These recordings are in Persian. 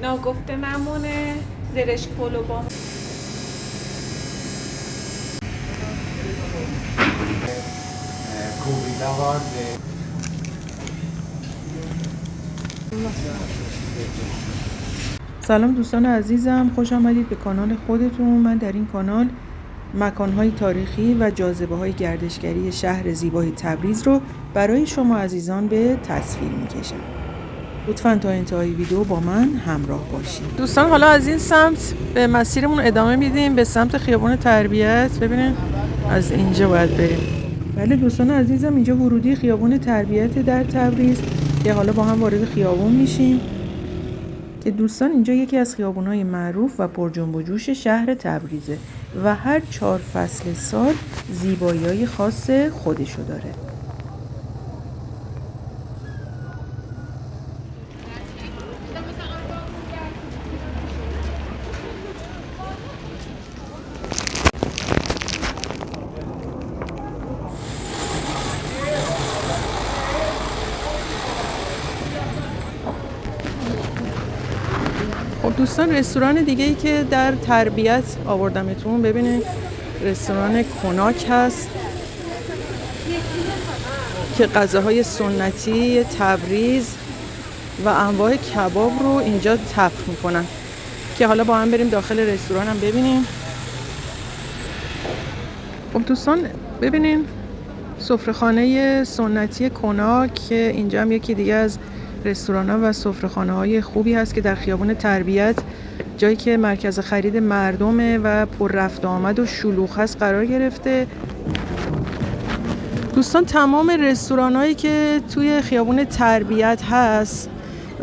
ناگفته نمونه، زرشک پلو با کوبیده وارد سلام دوستان عزیزم، خوش آمدید به کانال خودتون. من در این کانال مکان‌های تاریخی و جاذبه‌های گردشگری شهر زیبای تبریز رو برای شما عزیزان به تصویر می‌کشم. لطفاً تا انتهای ویدیو با من همراه باشید. دوستان حالا از این سمت به مسیرمون ادامه میدیم به سمت خیابان تربیت. ببینید از اینجا باید بریم. بله دوستان عزیزم، اینجا ورودی خیابان تربیت در تبریز که حالا با هم وارد خیابان میشیم که دوستان اینجا یکی از خیابان‌های معروف و پر جنب و جوش شهر تبریزه و هر 4 فصل سال زیبایی‌های خاص خودشو داره. خب دوستان، رستوران دیگه ای که در تربیت آوردمتون، ببینید رستوران کناک هست که غذاهای سنتی تبریز و انواع کباب رو اینجا طبخ میکنن که حالا با هم بریم داخل رستوران هم ببینیم. خب دوستان ببینین سفره‌خانه سنتی کناک که اینجا هم یکی دیگه از رستوران‌ها و سفره‌خانه‌های خوبی هست که در خیابان تربیت، جایی که مرکز خرید مردمه و پر رفت آمد و شلوغ هست، قرار گرفته. دوستان تمام رستوران‌هایی که توی خیابان تربیت هست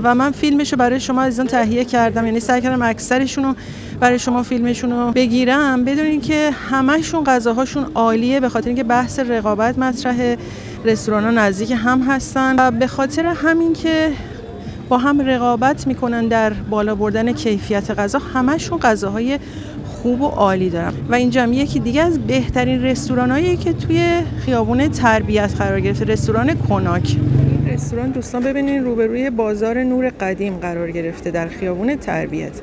و من فیلمشو برای شما عزیزان تهیه کردم، یعنی سعی کردم اکثرشونو برای شما فیلمشونو بگیرم، بدونین که همه‌شون غذاهاشون عالیه، به خاطر اینکه بحث رقابت مطرحه، رستوران‌ها نزدیک هم هستن و به خاطر همین که با هم رقابت میکنن در بالا بردن کیفیت غذا، همه‌شون غذاهای خوب و عالی دارن و اینجا هم یکی دیگه از بهترین رستورانایی که توی خیابون تربیت قرار گرفته، رستوران کناک. رستوران دوستان ببینین روبروی بازار نور قدیم قرار گرفته در خیابون تربیت.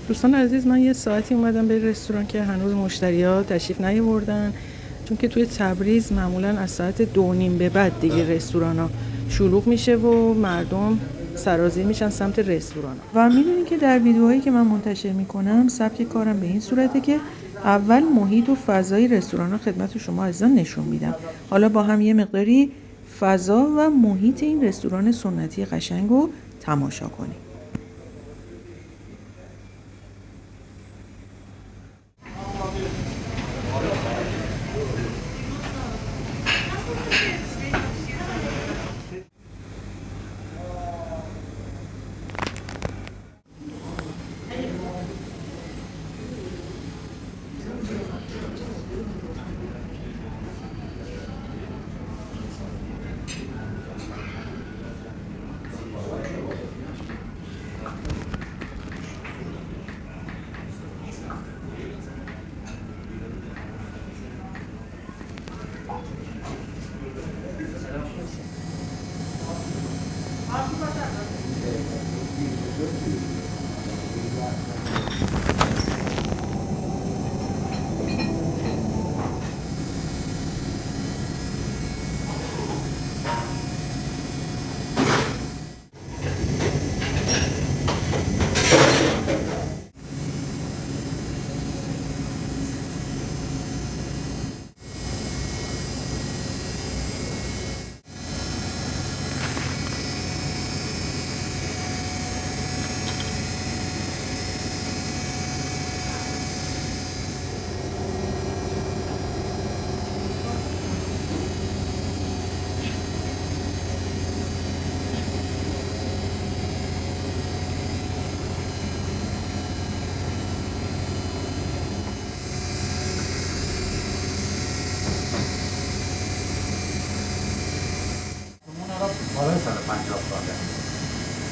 دوستان عزیز، من یه ساعتی اومدم به رستوران که هنوز مشتری‌ها تشریف نیاوردن، چون که توی تبریز معمولاً از ساعت 2:30 به بعد دیگه رستوران‌ها شلوغ میشه و مردم سرازیر میشن سمت رستوران. و میدونین که در ویدیوهایی که من منتشر میکنم سبک کارم به این صورته که اول محیط و فضای رستوران خدمت شما عزیزان نشون میدم. حالا با هم یه مقداری فضا و محیط این رستوران سنتی قشنگ رو تماشا کنیم.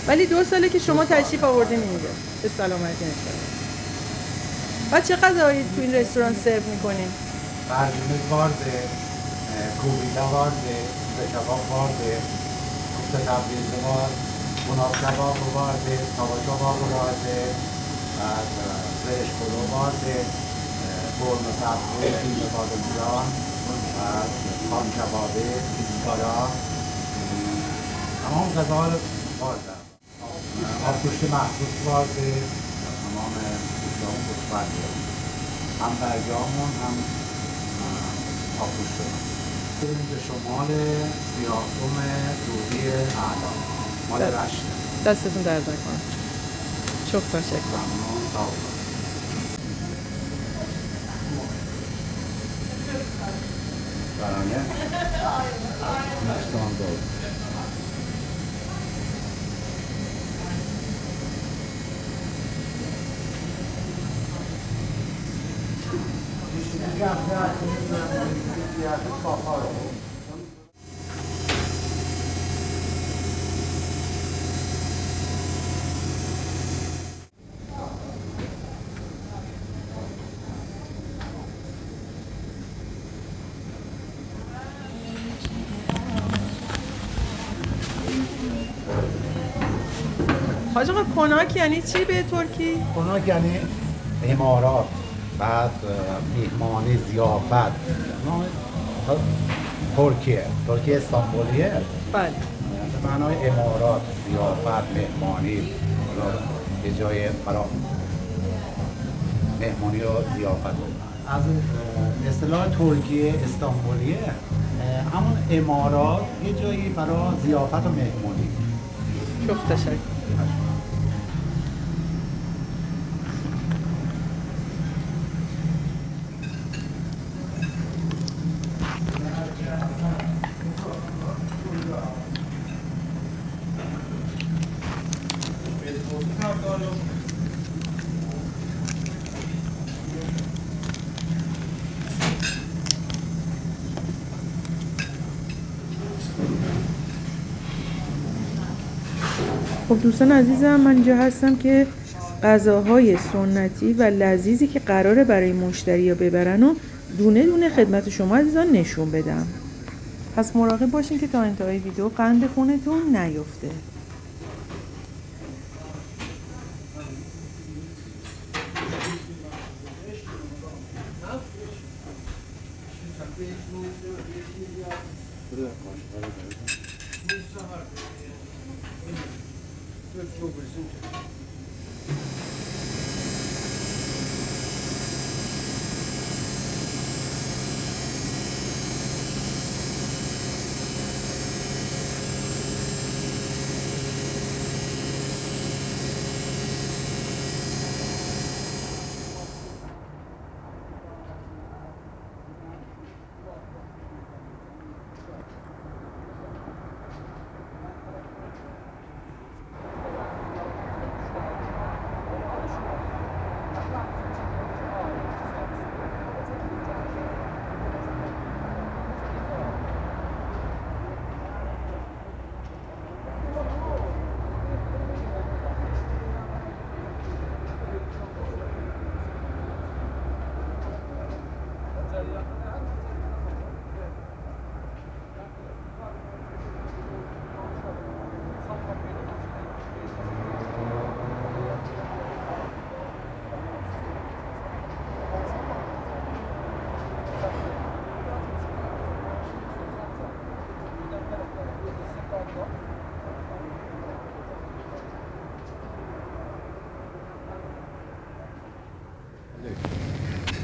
ولی 2 ساله که شما تشریف آوردین اینجا. به سلامتی انشالله. و چه غذاهایی تو این رستوران سرو میکنین؟ برنامه وارده، کوبیده وارده، کباب وارده، کوفته تبریز وارد، گناب کباب وارده، تابا کباب وارده، بعد زرش پلو وارده، برم سبزه، فیلم بادمجان، بعد خام کبابه، پیزکارا، تمام غذاها رو وارده. آبگوشت مخصوص وارده، تمام گوشت‌هامون خوشبخته. هم برگامون هم آبگوشتمون. بریم به شمال سیاه‌قم روحی اعلا، مال رشته. دستتون درد نکنه. çok teşekkür. ممنون، سلام. برانه؟ نشتان دار. حاج آقا کناک یعنی چی به ترکی؟ کناک یعنی امارات، بعد میهمانی، ضیافت. ترکیه استانبولیه. بله. به معنای امارات، ضیافت، مهمانی، یه جای برای مهمانی و ضیافت. از اصطلاح ترکیه استانبولیه، همون امارات یه جایی برای ضیافت و مهمانی. çok teşekkür. خب دوستان عزیزم، من اینجا هستم که غذاهای سنتی و لذیذی که قراره برای مشتری‌ها ببرن و دونه دونه خدمت شما عزیزان نشون بدم. پس مراقب باشین که تا انتهای ویدیو قند خونتون نیفته.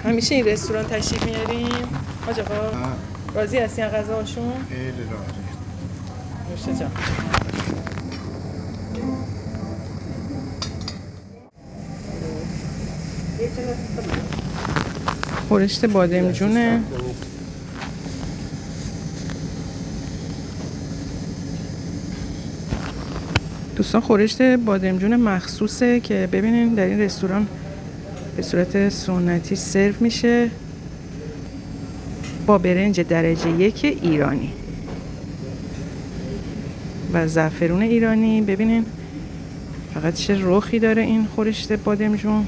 همیشه این رستوران تشریف میاریم؟ حاج آقا راضی هستی از غذاهاشون؟ خیلی راضی. نوشه جان. خورشت بادمجونه. دوستان خورشت بادمجون مخصوصه که ببینین در این رستوران به صورت سنتی سرو میشه با برنج درجه 1 ایرانی و زعفرون ایرانی. ببینین فقط چه رخی داره این خورشت بادمجون.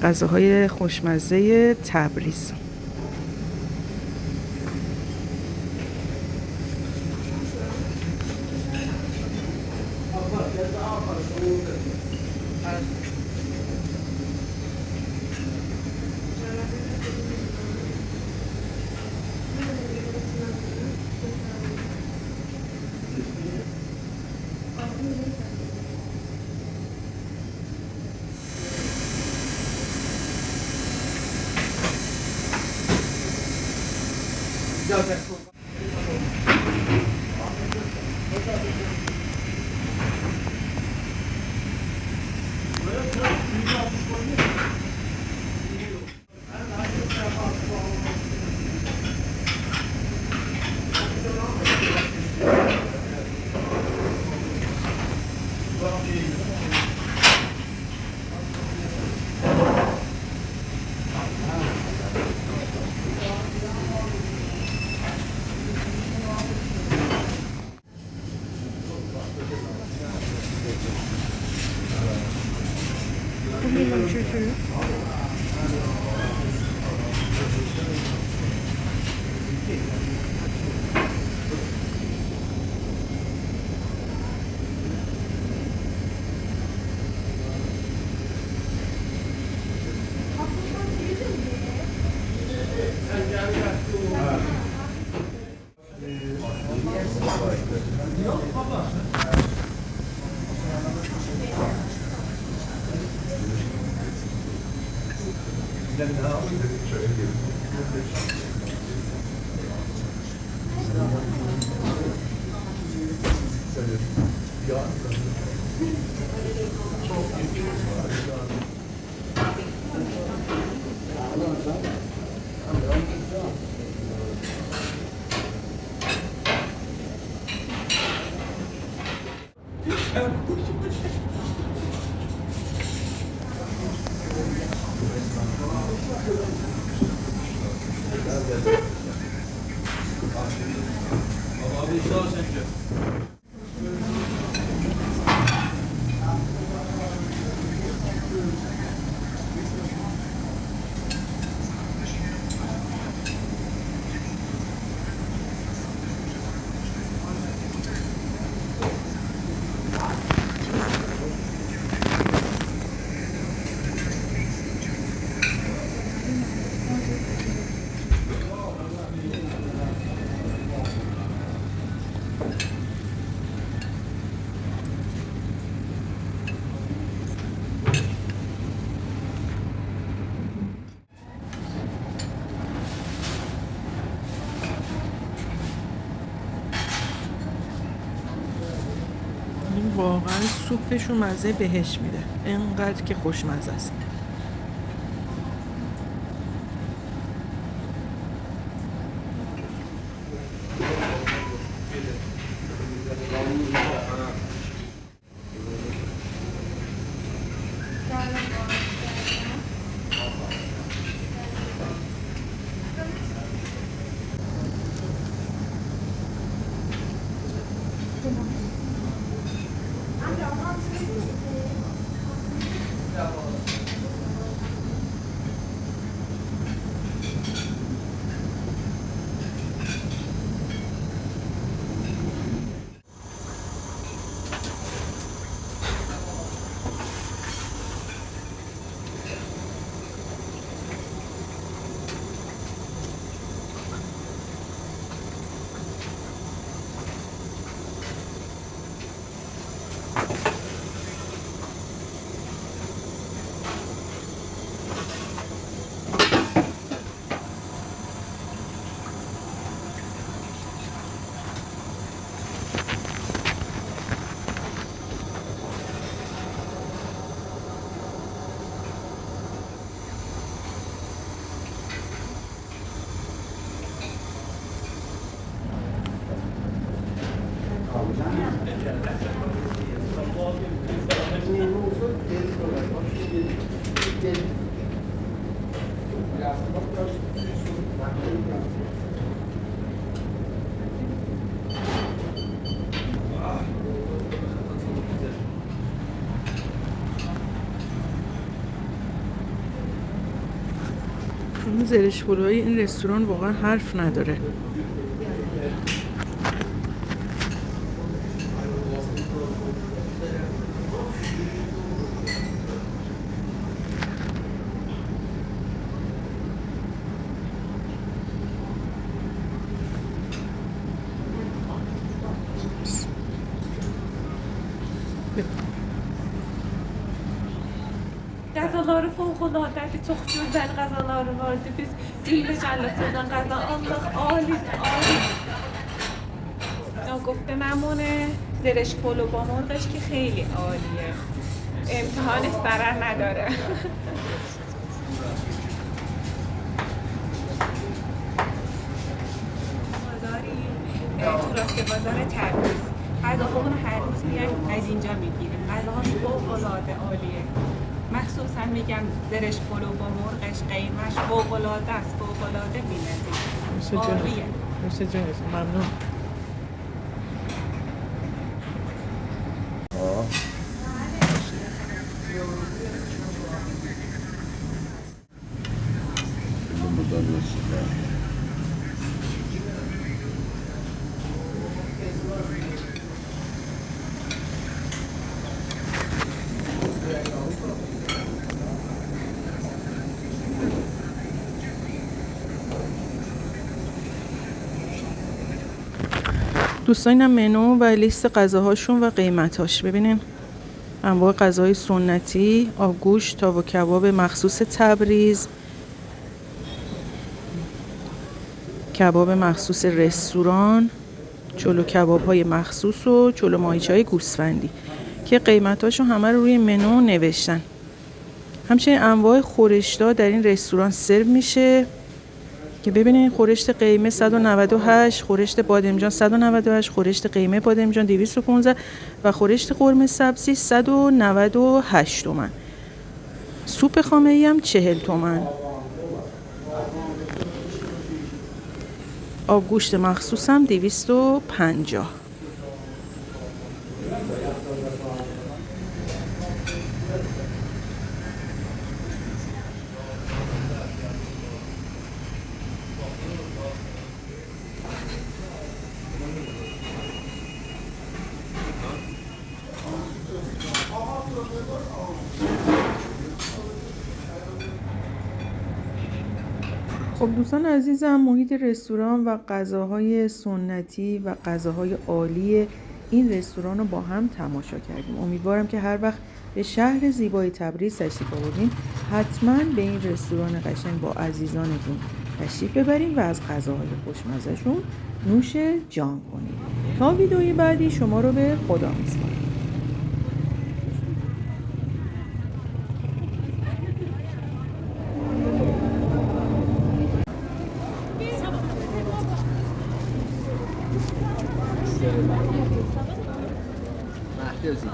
غذاهای خوشمزه تبریز. واقعا سوپشون مزه بهش میده، اینقدر که خوشمزه است. این زرش پلوهای این رستوران واقعا حرف نداره. Qəzaları fövqəladə çox gözəl qəzaları vardı. Biz gündə buradan qəza Allah عالی. گفته نمونه زرش پلو با مرغش که خیلی عالیه. امتحانش ضرر نداره. تو راست بازار تبریز غذاهامون هر روز میایم از اینجا میگیریم. غذاهاش فوق‌العاده عالیه. مخصوصا میگم زرش پلو با مرغش قیمش فوق‌العاده است. فوق‌العاده بی‌نظیر. عالیه. مرسی جونت. ممنون. دوستان اینم منو و لیست غذاهاشون و قیمتاش. ببینین انواع غذاهای سنتی، آبگوشت، تاو و کباب مخصوص تبریز، کباب مخصوص رستوران، چلو کباب های مخصوص و چلو ماهیچه های گوسفندی که قیمتاشو همه رو روی منو نوشتن. همچنین انواع خورشتا در این رستوران سرو میشه که ببینید خورشت قیمه 198، خورشت بادمجان 198، خورشت قیمه بادمجان 215 و خورشت قرمه سبزی 198 تومن. سوپ خامه‌ای هم 40 تومن. آبگوشت مخصوص هم 250. خب دوستان عزیزم، محیط رستوران و غذاهای سنتی و غذاهای عالی این رستوران رو با هم تماشا کردیم. امیدوارم که هر وقت به شهر زیبای تبریز تشریف آوردین حتما به این رستوران قشنگ با عزیزانتون تشریف ببرین و از غذاهای خوشمزه‌شون نوش جان کنید. تا ویدئوی بعدی شما رو به خدا میسپارم. مهدی از این